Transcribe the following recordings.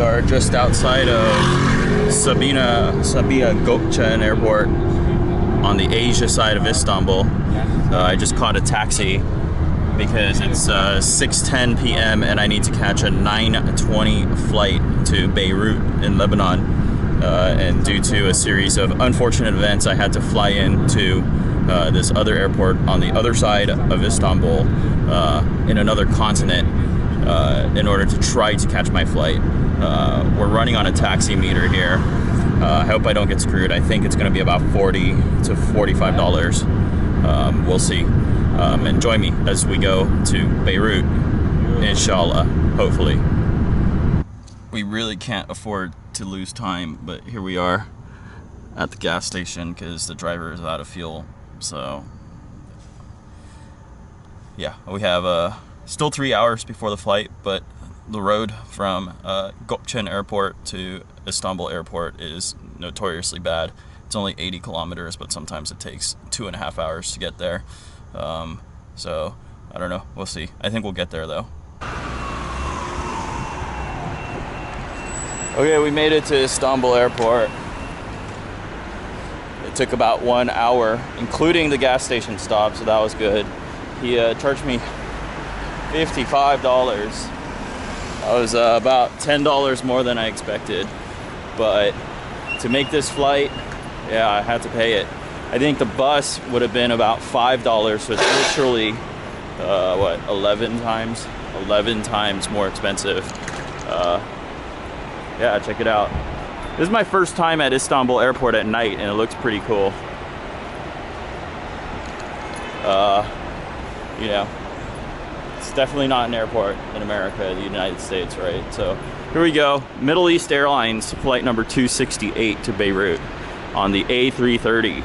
are just outside of Sabiha Gökçen Airport on the Asia side of Istanbul. I just caught a taxi because it's 6:10 p.m. and I need to catch a 9:20 flight to Beirut in Lebanon. And due to a series of unfortunate events, I had to fly into this other airport on the other side of Istanbul in another continent in order to try to catch my flight. We're running on a taxi meter here. I hope I don't get screwed. I think it's going to be about $40 to $45. We'll see. Enjoy me as we go to Beirut, inshallah, hopefully. We really can't afford to lose time, but here we are at the gas station because the driver is out of fuel. So yeah, we have still 3 hours before the flight, but the road from Gökçen Airport to Istanbul Airport is notoriously bad. It's only 80 kilometers, but sometimes it takes 2.5 hours to get there. So I don't know, we'll see. I think we'll get there though. Okay, we made it to Istanbul Airport. It took about 1 hour, including the gas station stop, so that was good. He charged me $55. That was about $10 more than I expected. But to make this flight, yeah, I had to pay it. I think the bus would have been about $5, so it's literally, 11 times more expensive. Yeah, check it out. This is my first time at Istanbul Airport at night, and it looks pretty cool. You know, it's definitely not an airport in America, the United States, right? So here we go. Middle East Airlines flight number 268 to Beirut on the A320.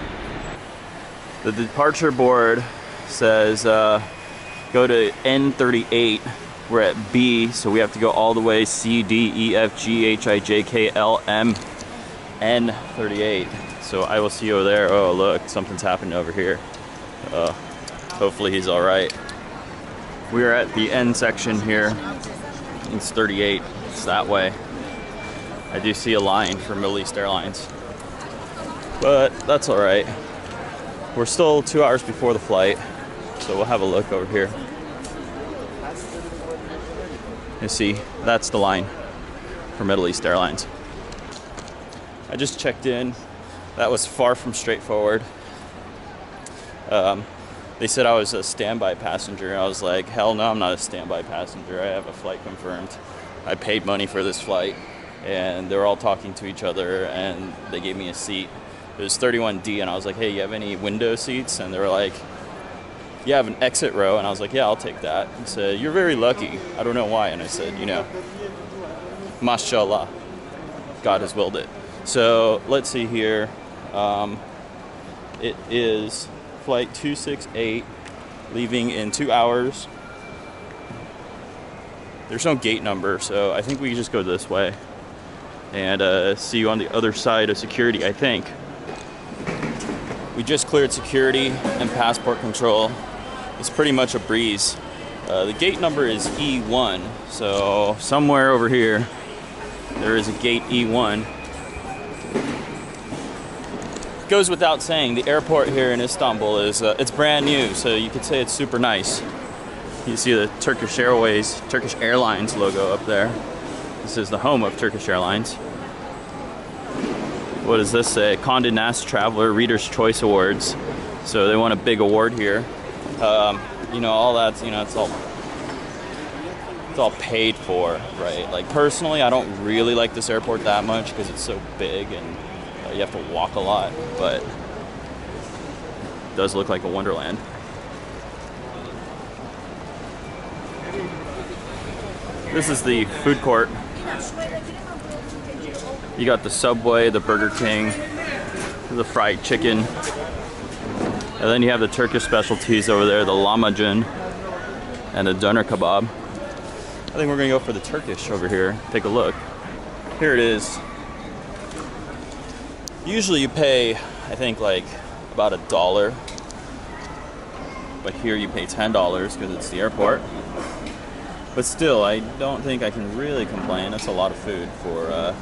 The departure board says go to N38. We're at B, so we have to go all the way C, D, E, F, G, H, I, J, K, L, M, N 38. So I will see you over there. Oh, look, something's happening over here. Hopefully he's all right. We are at the N section here. It's 38. It's that way. I do see a line for Middle East Airlines, but that's all right. We're still 2 hours before the flight, so we'll have a look over here. You see, that's the line for Middle East Airlines. I just checked in. That was far from straightforward. They said I was a standby passenger. I was like, hell no, I'm not a standby passenger. I have a flight confirmed. I paid money for this flight. And they were all talking to each other, and they gave me a seat. It was 31D, and I was like, hey, you have any window seats? And they were like, you have an exit row. And I was like, yeah, I'll take that. He said, you're very lucky. I don't know why. And I said, you know, mashallah, God has willed it. So let's see here. It is flight 268, leaving in 2 hours. There's no gate number, so I think we can just go this way and see you on the other side of security, I think. We just cleared security and passport control. It's pretty much a breeze. The gate number is E1, so somewhere over here there is a gate E1. It goes without saying, the airport here in Istanbul is it's brand new, so you could say it's super nice. You see the Turkish Airlines logo up there. This is the home of Turkish Airlines. What does this say? Condé Nast Traveler Reader's Choice Awards. So they won a big award here. You know, all that's, you know, it's all paid for, right? Like personally, I don't really like this airport that much because it's so big and you have to walk a lot, but it does look like a wonderland. This is the food court. You got the Subway, the Burger King, the fried chicken, and then you have the Turkish specialties over there, the lahmacun and the doner kebab. I think we're gonna go for the Turkish over here. Take a look. Here it is. Usually you pay, I think, like about $1, but here you pay $10 because it's the airport. But still, I don't think I can really complain. That's a lot of food for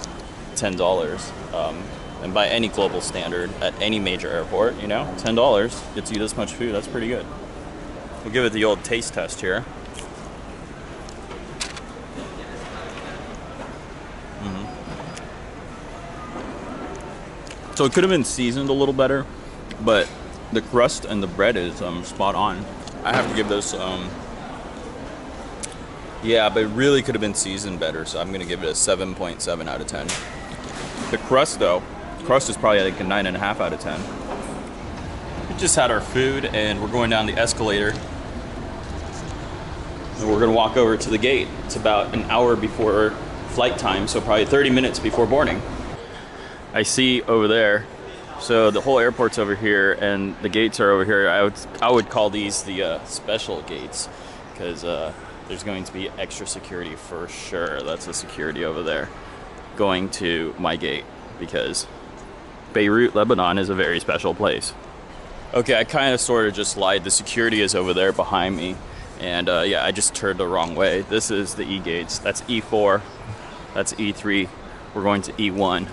$10. And by any global standard, at any major airport, you know, $10 gets you this much food. That's pretty good. We'll give it the old taste test here. So it could have been seasoned a little better, but the crust and the bread is spot on. I have to give this, yeah, but it really could have been seasoned better, so I'm gonna give it a 7.7 out of 10. The crust though, crust is probably like a 9.5 out of 10. We just had our food and we're going down the escalator. And we're gonna walk over to the gate. It's about an hour before flight time, so probably 30 minutes before boarding. I see over there, so the whole airport's over here and the gates are over here. I would call these the special gates, because there's going to be extra security for sure. That's the security over there going to my gate, because Beirut, Lebanon is a very special place. Okay, I kind of sort of just lied. The security is over there behind me, and yeah, I just turned the wrong way. This is the E gates. That's E4, that's E3. We're going to E1.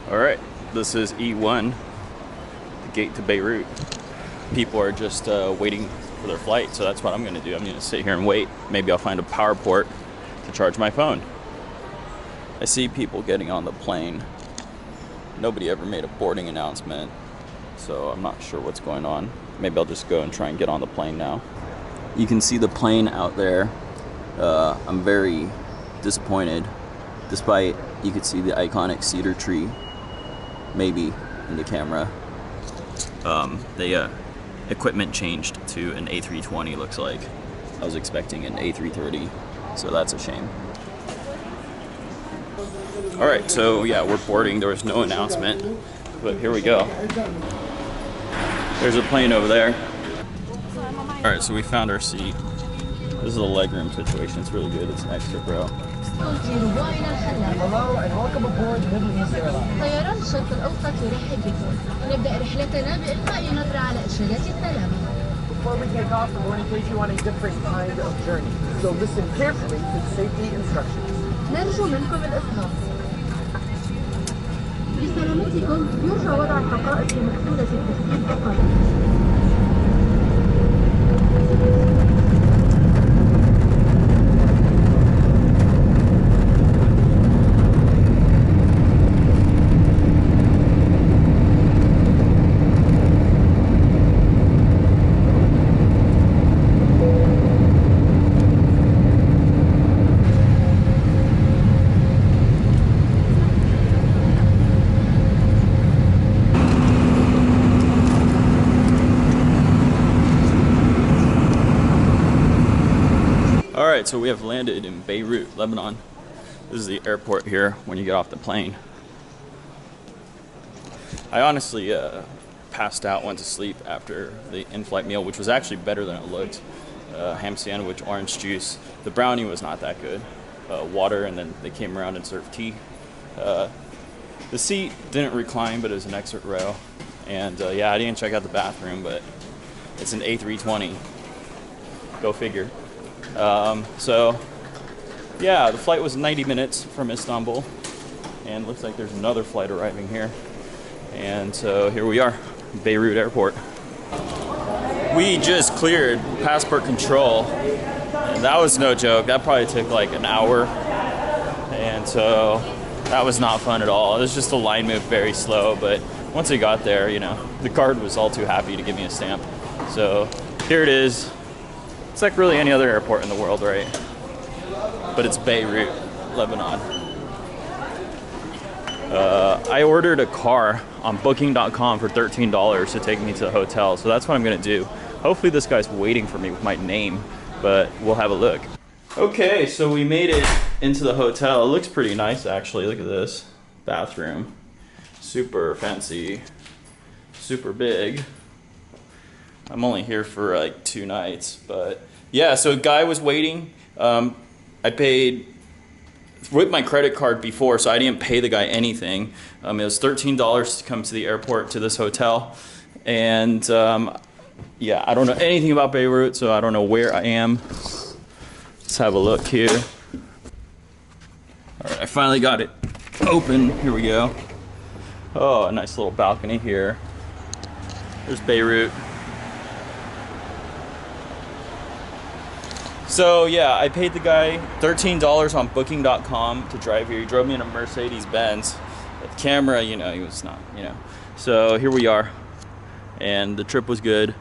All right, this is E1, the gate to Beirut. People are just waiting for their flight, so that's what I'm gonna do. I'm gonna sit here and wait. Maybe I'll find a power port to charge my phone. I see people getting on the plane. Nobody ever made a boarding announcement, so I'm not sure what's going on. Maybe I'll just go and try and get on the plane now. You can see the plane out there. I'm very disappointed, despite you could see the iconic cedar tree, maybe in the camera. The equipment changed to an A320, looks like. I was expecting an A330, so that's a shame. All right, so yeah, we're boarding. There was no announcement, but here we go. There's a plane over there. All right, so we found our seat. This is a legroom situation. It's really good. It's an extra row. Hello and welcome aboard Middle East Airlines. طيران الشرق الأوسط يرحب بكم. نبدأ رحلتنا بإلقاء نظرة على إشارات السلام. Before we take off, I want to take you on a different kind of journey. So listen carefully to the safety instructions. نرجو منكم الإصغاء. لسلامتكم يرجى وضع الحقائب في مقفولة التسجيل فقط. Alright, so we have landed in Beirut, Lebanon. This is the airport here when you get off the plane. I honestly passed out, went to sleep after the in-flight meal, which was actually better than it looked. Ham sandwich, orange juice. The brownie was not that good. Water, and then they came around and served tea. The seat didn't recline, but it was an exit row. And yeah, I didn't check out the bathroom, but it's an A320. Go figure. So yeah, the flight was 90 minutes from Istanbul, and looks like there's another flight arriving here. And so here we are, Beirut Airport. We just cleared passport control, and that was no joke. That probably took like an hour, and so that was not fun at all. It was just the line moved very slow, but once we got there, you know, the guard was all too happy to give me a stamp. So here it is. It's like really any other airport in the world, right? But it's Beirut, Lebanon. I ordered a car on booking.com for $13 to take me to the hotel, so that's what I'm gonna do. Hopefully this guy's waiting for me with my name, but we'll have a look. Okay, so we made it into the hotel. It looks pretty nice, actually. Look at this bathroom. Super fancy, super big. I'm only here for like 2 nights, but yeah, so a guy was waiting. I paid with my credit card before, so I didn't pay the guy anything. It was $13 to come to the airport to this hotel. And yeah, I don't know anything about Beirut, so I don't know where I am. Let's have a look here. All right, I finally got it open. Here we go. Oh, a nice little balcony here. There's Beirut. So yeah, I paid the guy $13 on booking.com to drive here. He drove me in a Mercedes-Benz. The camera, you know, he was not, you know. So here we are. And the trip was good.